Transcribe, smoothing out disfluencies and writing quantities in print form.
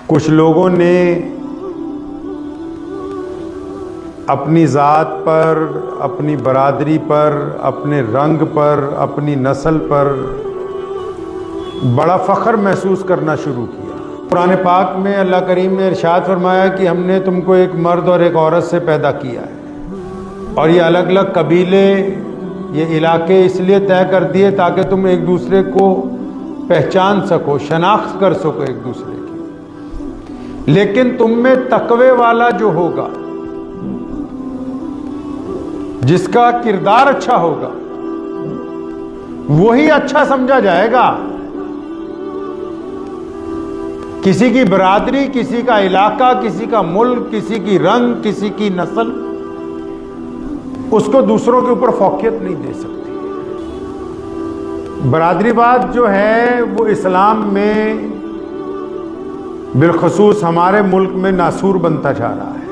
کچھ لوگوں نے اپنی ذات پر، اپنی برادری پر، اپنے رنگ پر، اپنی نسل پر بڑا فخر محسوس کرنا شروع کیا۔ قرآن پاک میں اللہ کریم نے ارشاد فرمایا کہ ہم نے تم کو ایک مرد اور ایک عورت سے پیدا کیا ہے، اور یہ الگ الگ قبیلے، یہ علاقے اس لیے طے کر دیے تاکہ تم ایک دوسرے کو پہچان سکو، شناخت کر سکو ایک دوسرے کی۔ لیکن تم میں تقوی والا جو ہوگا، جس کا کردار اچھا ہوگا، وہی اچھا سمجھا جائے گا۔ کسی کی برادری، کسی کا علاقہ، کسی کا ملک، کسی کی رنگ، کسی کی نسل اس کو دوسروں کے اوپر فوقیت نہیں دے سکتی۔ برادری بات جو ہے وہ اسلام میں بالخصوص ہمارے ملک میں ناسور بنتا جا رہا ہے۔